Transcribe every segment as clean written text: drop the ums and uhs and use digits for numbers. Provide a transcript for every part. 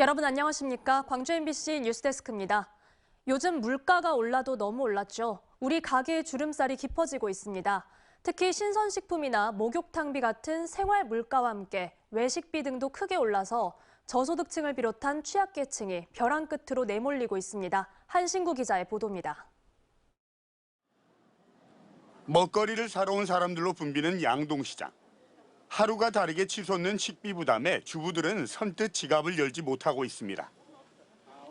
여러분 안녕하십니까? 광주 MBC 뉴스데스크입니다. 요즘 물가가 올라도 너무 올랐죠. 우리 가게의 주름살이 깊어지고 있습니다. 특히 신선식품이나 목욕탕비 같은 생활 물가와 함께 외식비 등도 크게 올라서 저소득층을 비롯한 취약계층이 벼랑 끝으로 내몰리고 있습니다. 한신구 기자의 보도입니다. 먹거리를 사러 온 사람들로 붐비는 양동시장. 하루가 다르게 치솟는 식비 부담에 주부들은 선뜻 지갑을 열지 못하고 있습니다.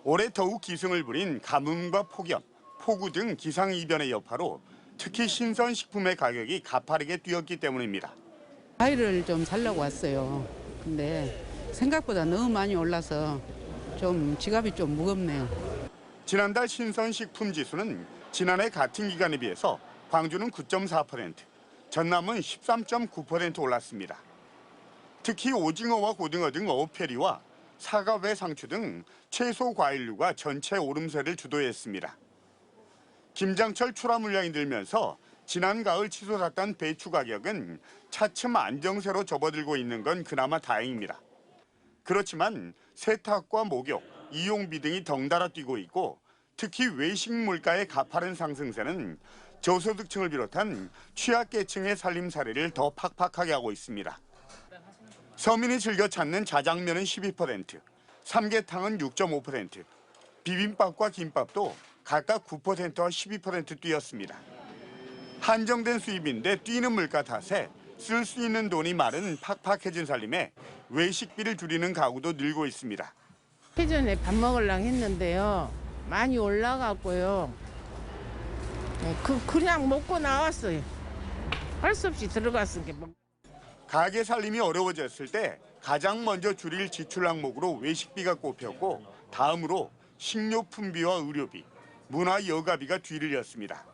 올해 더욱 기승을 부린 가뭄과 폭염, 폭우 등 기상이변의 여파로 특히 신선식품의 가격이 가파르게 뛰었기 때문입니다. 과일을 좀 사려고 왔어요. 근데 생각보다 너무 많이 올라서 좀 지갑이 좀 무겁네요. 지난달 신선식품 지수는 지난해 같은 기간에 비해서 광주는 9.4%, 전남은 13.9% 올랐습니다. 특히 오징어와 고등어 등 어패리와 사과배 상추 등 채소 과일류가 전체 오름세를 주도했습니다. 김장철 출하 물량이 늘면서 지난 가을 치솟았던 배추 가격은 차츰 안정세로 접어들고 있는 건 그나마 다행입니다. 그렇지만 세탁과 목욕, 이용비 등이 덩달아 뛰고 있고 특히 외식 물가의 가파른 상승세는 저소득층을 비롯한 취약계층의 살림살이를 더 팍팍하게 하고 있습니다. 서민이 즐겨 찾는 자장면은 12%, 삼계탕은 6.5%, 비빔밥과 김밥도 각각 9%와 12% 뛰었습니다. 한정된 수입인데 뛰는 물가 탓에 쓸 수 있는 돈이 마른 팍팍해진 살림에 외식비를 줄이는 가구도 늘고 있습니다. 예전에 밥 먹으려고 했는데요. 많이 올라갔고요. 그냥 먹고 나왔어요. 할 수 없이 들어갔으니까. 가게 살림이 어려워졌을 때 가장 먼저 줄일 지출 항목으로 외식비가 꼽혔고 다음으로 식료품비와 의료비, 문화 여가비가 뒤를 이었습니다.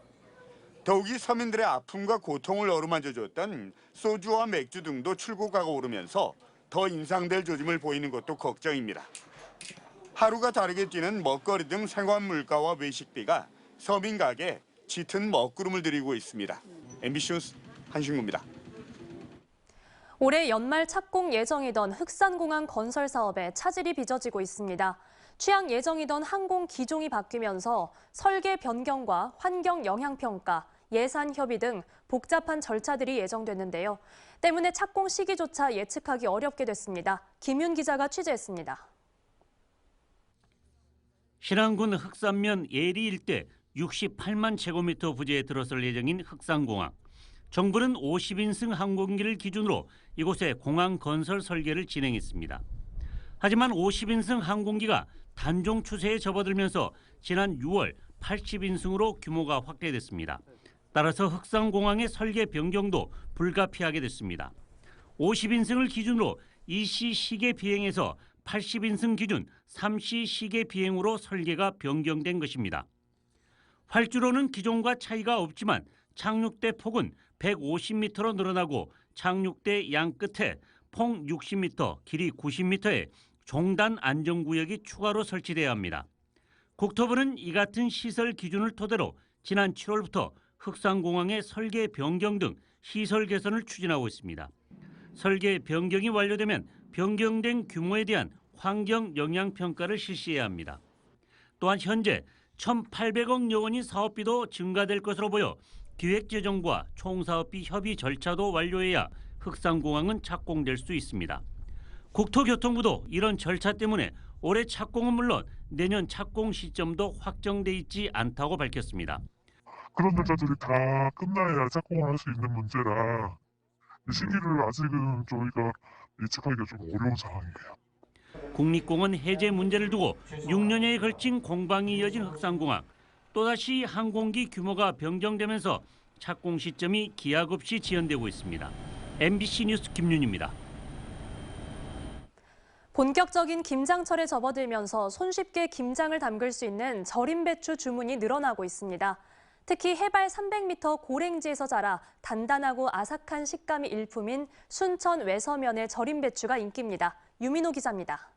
더욱이 서민들의 아픔과 고통을 어루만져 줬던 소주와 맥주 등도 출고가가 오르면서 더 인상될 조짐을 보이는 것도 걱정입니다. 하루가 다르게 뛰는 먹거리 등 생활 물가와 외식비가 서민 가게에 짙은 먹구름을 들이고 있습니다. MBC 뉴스 한신구입니다. 올해 연말 착공 예정이던 흑산공항 건설 사업에 차질이 빚어지고 있습니다. 취항 예정이던 항공 기종이 바뀌면서 설계 변경과 환경 영향 평가, 예산 협의 등 복잡한 절차들이 예정됐는데요. 때문에 착공 시기조차 예측하기 어렵게 됐습니다. 김윤 기자가 취재했습니다. 신안군 흑산면 예리 일대 68만 제곱미터 부지에 들어설 예정인 흑산공항. 정부는 50인승 항공기를 기준으로 이곳에 공항 건설 설계를 진행했습니다. 하지만 50인승 항공기가 단종 추세에 접어들면서 지난 6월 80인승으로 규모가 확대됐습니다. 따라서 흑산공항의 설계 변경도 불가피하게 됐습니다. 50인승을 기준으로 2시 시계 비행에서 80인승 기준 3시 시계 비행으로 설계가 변경된 것입니다. 활주로는 기존과 차이가 없지만 착륙대 폭은 150m로 늘어나고 착륙대 양 끝에 폭 60m, 길이 90m의 종단 안전구역이 추가로 설치돼야 합니다. 국토부는 이 같은 시설 기준을 토대로 지난 7월부터 흑산공항의 설계 변경 등 시설 개선을 추진하고 있습니다. 설계 변경이 완료되면 변경된 규모에 대한 환경 영향 평가를 실시해야 합니다. 또한 현재 1,800억여 원인 사업비도 증가될 것으로 보여 기획재정부와 총사업비 협의 절차도 완료해야 흑산공항은 착공될 수 있습니다. 국토교통부도 이런 절차 때문에 올해 착공은 물론 내년 착공 시점도 확정돼 있지 않다고 밝혔습니다. 그런 절차들이 다 끝나야 착공을 할 수 있는 문제라 이 시기를 아직은 저희가 예측하기가 좀 어려운 상황이에요. 국립공원 해제 문제를 두고 6년여에 걸친 공방이 이어진 흑산공항. 또다시 항공기 규모가 변경되면서 착공 시점이 기약 없이 지연되고 있습니다. MBC 뉴스 김윤입니다. 본격적인 김장철에 접어들면서 손쉽게 김장을 담글 수 있는 절임 배추 주문이 늘어나고 있습니다. 특히 해발 300m 고랭지에서 자라 단단하고 아삭한 식감이 일품인 순천 외서면의 절임 배추가 인기입니다. 유민호 기자입니다.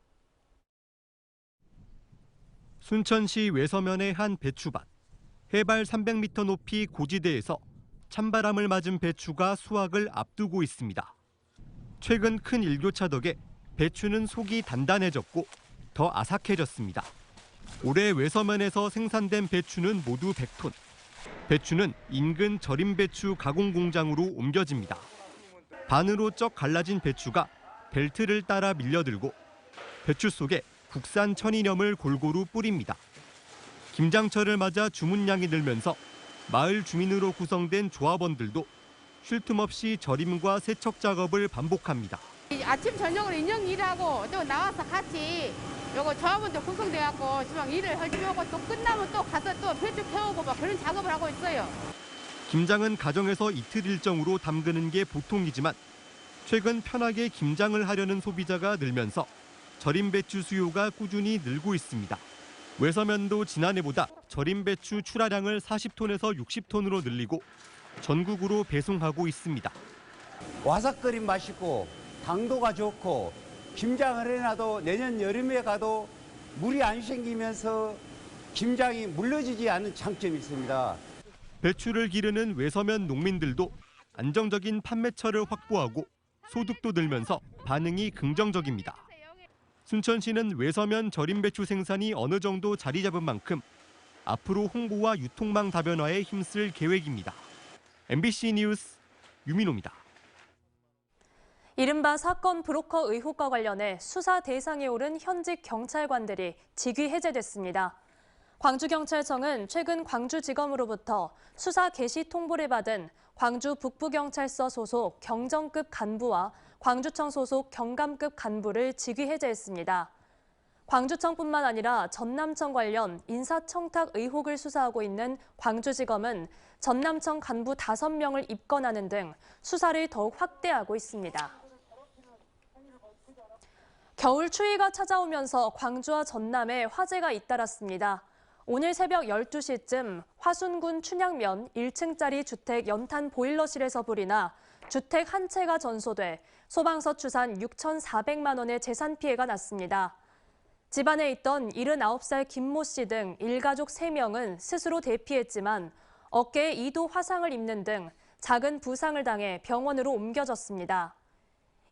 순천시 외서면의 한 배추밭. 해발 300m 높이 고지대에서 찬바람을 맞은 배추가 수확을 앞두고 있습니다. 최근 큰 일교차 덕에 배추는 속이 단단해졌고 더 아삭해졌습니다. 올해 외서면에서 생산된 배추는 모두 100톤. 배추는 인근 절임 배추 가공 공장으로 옮겨집니다. 반으로 쩍 갈라진 배추가 벨트를 따라 밀려들고 배추 속에 국산 천이념을 골고루 뿌립니다. 김장철을 맞아 주문량이 늘면서 마을 주민으로 구성된 조합원들도 쉴 틈 없이 절임과 세척 작업을 반복합니다. 아침 저녁으로 인형 일하고 또 나와서 같이 요거 조합원들 구성돼갖고 지금 일을 해주고 또 끝나면 또 가서 또 배추 캐오고 막 그런 작업을 하고 있어요. 김장은 가정에서 이틀 일정으로 담그는 게 보통이지만 최근 편하게 김장을 하려는 소비자가 늘면서 절임 배추 수요가 꾸준히 늘고 있습니다. 외서면도 지난해보다 절임 배추 출하량을 40톤에서 60톤으로 늘리고 전국으로 배송하고 있습니다. 와삭거림 맛있고 당도가 좋고 김장을 해놔도 내년 여름에 가도 물이 안 생기면서 김장이 물러지지 않는 장점이 있습니다. 배추를 기르는 외서면 농민들도 안정적인 판매처를 확보하고 소득도 늘면서 반응이 긍정적입니다. 순천시는 외서면 절임 배추 생산이 어느 정도 자리 잡은 만큼 앞으로 홍보와 유통망 다변화에 힘쓸 계획입니다. MBC 뉴스 유민호입니다. 이른바 사건 브로커 의혹과 관련해 수사 대상에 오른 현직 경찰관들이 직위 해제됐습니다. 광주경찰청은 최근 광주지검으로부터 수사 개시 통보를 받은 광주 북부경찰서 소속 경정급 간부와 광주청 소속 경감급 간부를 직위 해제했습니다. 광주청뿐만 아니라 전남청 관련 인사청탁 의혹을 수사하고 있는 광주지검은 전남청 간부 5명을 입건하는 등 수사를 더욱 확대하고 있습니다. 겨울 추위가 찾아오면서 광주와 전남에 화재가 잇따랐습니다. 오늘 새벽 12시쯤 화순군 춘향면 1층짜리 주택 연탄 보일러실에서 불이 나 주택 한 채가 전소돼 소방서 추산 6,400만 원의 재산 피해가 났습니다. 집안에 있던 79살 김모 씨 등 일가족 3명은 스스로 대피했지만 어깨에 2도 화상을 입는 등 작은 부상을 당해 병원으로 옮겨졌습니다.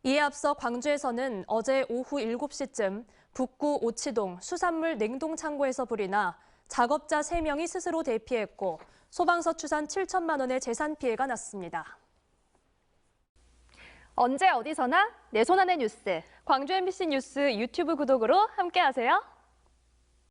이에 앞서 광주에서는 어제 오후 7시쯤 북구 오치동 수산물 냉동창고에서 불이 나 작업자 3명이 스스로 대피했고 소방서 추산 7천만 원의 재산 피해가 났습니다. 언제 어디서나 내 손 안의 뉴스. 광주 MBC 뉴스 유튜브 구독으로 함께하세요.